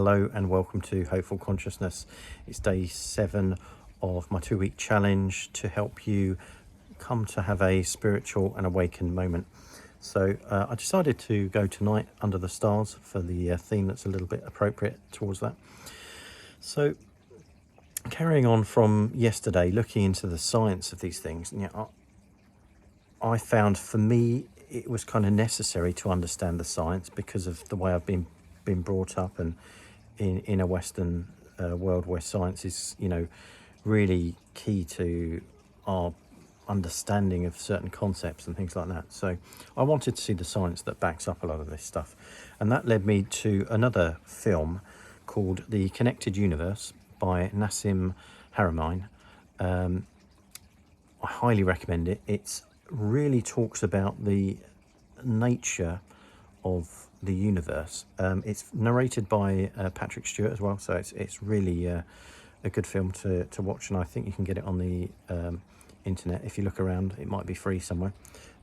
Hello and welcome to Hopeful Consciousness. It's day 7 of my 2-week challenge to help you come to have a spiritual and awakened moment. So I decided to go tonight under the stars for the theme that's a little bit appropriate towards that. So carrying on from yesterday, looking into the science of these things, I found for me it was kind of necessary to understand the science because of the way I've been brought up, and in a Western world where science is, really key to our understanding of certain concepts and things like that. So I wanted to see the science that backs up a lot of this stuff, and that led me to another film called The Connected Universe by Nassim Haramein. I highly recommend it. It's really talks about the nature of the universe. It's narrated by Patrick Stewart as well, so it's really a good film to watch, and I think you can get it on the internet. If you look around, it might be free somewhere,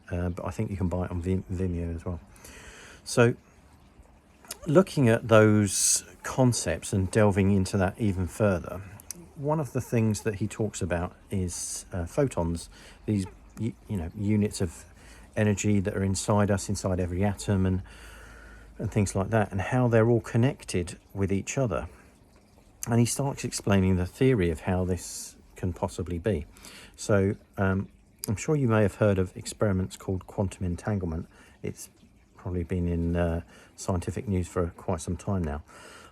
but I think you can buy it on Vimeo as well. So looking at those concepts and delving into that even further, one of the things that he talks about is photons, these units of energy that are inside us, inside every atom, and things like that, and how they're all connected with each other. And he starts explaining the theory of how this can possibly be. So I'm sure you may have heard of experiments called quantum entanglement. It's probably been in scientific news for quite some time now.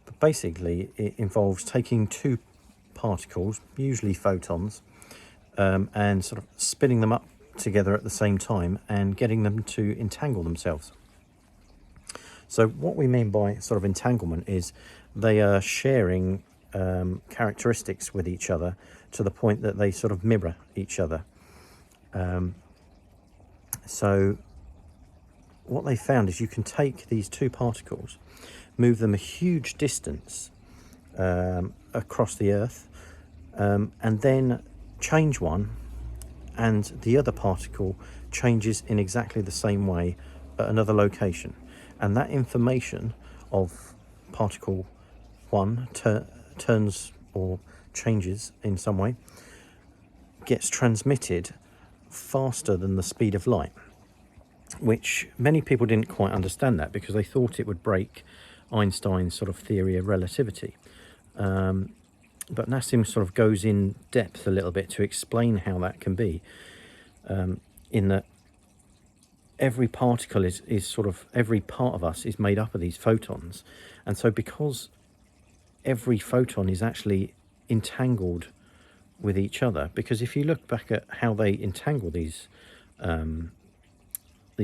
But basically it involves taking two particles, usually photons, and sort of spinning them up together at the same time and getting them to entangle themselves. So what we mean by sort of entanglement is they are sharing characteristics with each other to the point that they sort of mirror each other. So what they found is you can take these two particles, move them a huge distance across the Earth, and then change one, and the other particle changes in exactly the same way at another location. And that information of particle 1 turns or changes in some way, gets transmitted faster than the speed of light, which many people didn't quite understand that because they thought it would break Einstein's sort of theory of relativity. But Nassim sort of goes in depth a little bit to explain how that can be, in that every particle is sort of, every part of us is made up of these photons. And so because every photon is actually entangled with each other, because if you look back at how they entangle these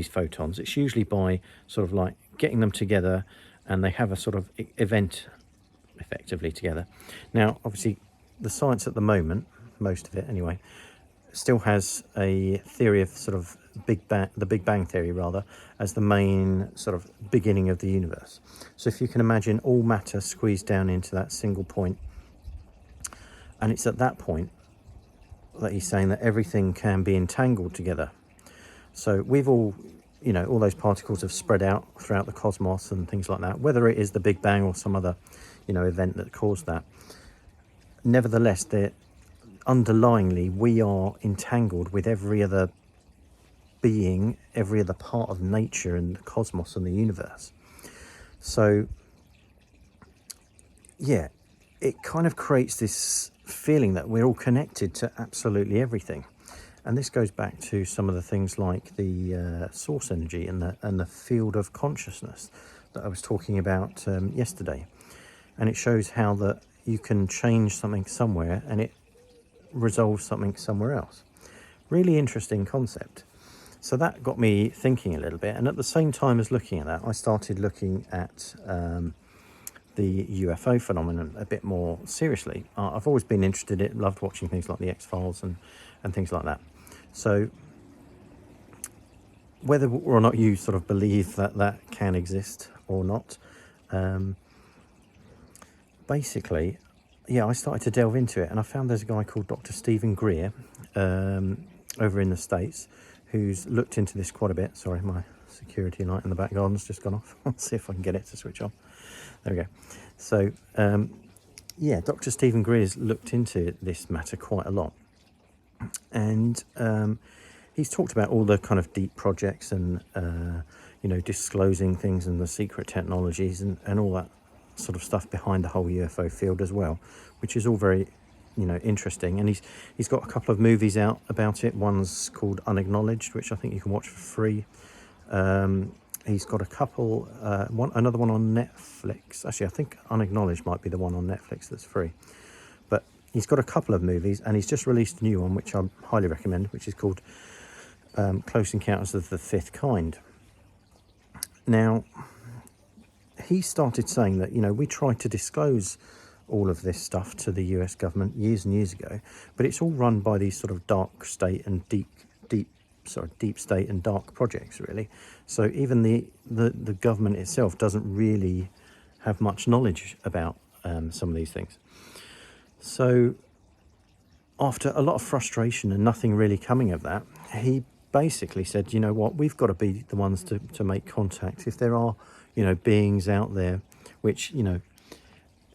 photons, it's usually by sort of like getting them together, and they have a sort of event effectively together. Now obviously the science at the moment, most of it anyway, still has a theory of sort of the Big Bang theory rather, as the main sort of beginning of the universe. So if you can imagine all matter squeezed down into that single point, and it's at that point that he's saying that everything can be entangled together. So we've all, all those particles have spread out throughout the cosmos and things like that, whether it is the Big Bang or some other event that caused that. Nevertheless, underlyingly we are entangled with every other being, every other part of nature and the cosmos and the universe. So yeah, it kind of creates this feeling that we're all connected to absolutely everything. And this goes back to some of the things like the source energy and the field of consciousness that I was talking about yesterday. And it shows how that you can change something somewhere and it resolves something somewhere else. Really interesting concept. So that got me thinking a little bit, and at the same time as looking at that, I started looking at the UFO phenomenon a bit more seriously. I've always been interested in it, loved watching things like the X-Files and things like that. So whether or not you sort of believe that can exist or not, basically, yeah, I started to delve into it, and I found there's a guy called Dr. Stephen Greer over in the States who's looked into this quite a bit. Sorry, my security light in the back garden's just gone off. I'll see if I can get it to switch on. There we go. So yeah, Dr. Stephen Greer's looked into this matter quite a lot, and he's talked about all the kind of deep projects and you know, disclosing things and the secret technologies and all that sort of stuff behind the whole UFO field as well, which is all very, you know, interesting. And he's got a couple of movies out about it. One's called Unacknowledged, which I think you can watch for free. He's got a couple, another one on Netflix. Actually, I think Unacknowledged might be the one on Netflix that's free. But he's got a couple of movies, and he's just released a new one, which I highly recommend, which is called Close Encounters of the Fifth Kind. Now, he started saying that, you know, we tried to disclose all of this stuff to the US government years and years ago, but it's all run by these sort of dark state and deep state and dark projects, really. So even the government itself doesn't really have much knowledge about some of these things. So after a lot of frustration and nothing really coming of that, he basically said, you know what, we've got to be the ones to make contact. If there are, you know, beings out there, which, you know,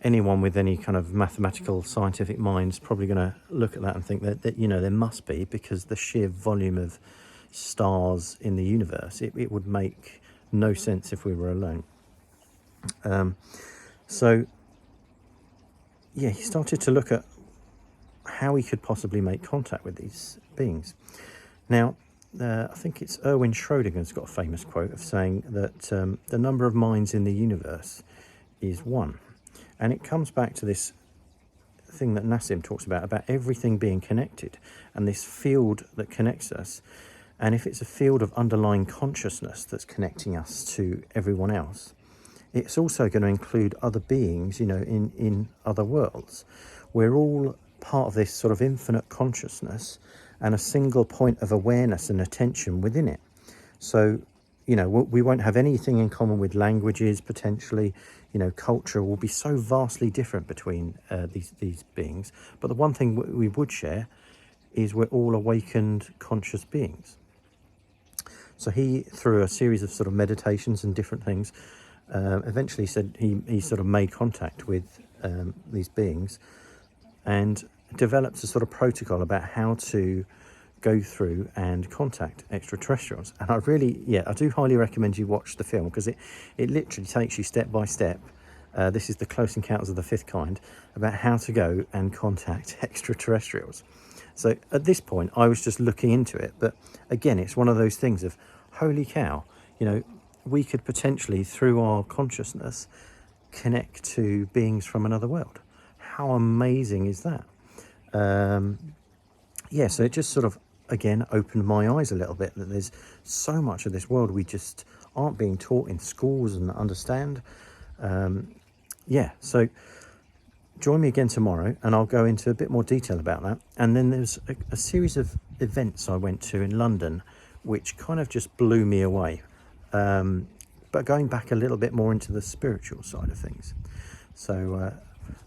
anyone with any kind of mathematical scientific mind is probably going to look at that and think that you know, there must be, because the sheer volume of stars in the universe, it would make no sense if we were alone. So yeah, he started to look at how he could possibly make contact with these beings. Now, I think it's Erwin Schrödinger's got a famous quote of saying that the number of minds in the universe is one. And it comes back to this thing that Nassim talks about everything being connected, and this field that connects us. And if it's a field of underlying consciousness that's connecting us to everyone else, it's also going to include other beings, you know, in other worlds. We're all part of this sort of infinite consciousness and a single point of awareness and attention within it. So, you know, we won't have anything in common with languages, potentially. You know, culture will be so vastly different between these beings. But the one thing we would share is we're all awakened conscious beings. So he, through a series of sort of meditations and different things, eventually said he sort of made contact with these beings and developed a sort of protocol about how to go through and contact extraterrestrials. And I do highly recommend you watch the film, because it literally takes you step by step. This is the Close Encounters of the Fifth Kind, about how to go and contact extraterrestrials. So at this point, I was just looking into it. But again, it's one of those things of, holy cow, you know, we could potentially, through our consciousness, connect to beings from another world. How amazing is that? Yeah, so it just sort of, again, opened my eyes a little bit, that there's so much of this world we just aren't being taught in schools and understand. Yeah, so join me again tomorrow and I'll go into a bit more detail about that. And then there's a series of events I went to in London which kind of just blew me away, but going back a little bit more into the spiritual side of things. So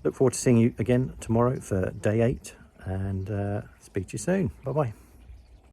look forward to seeing you again tomorrow for day 8, and speak to you soon. Bye bye.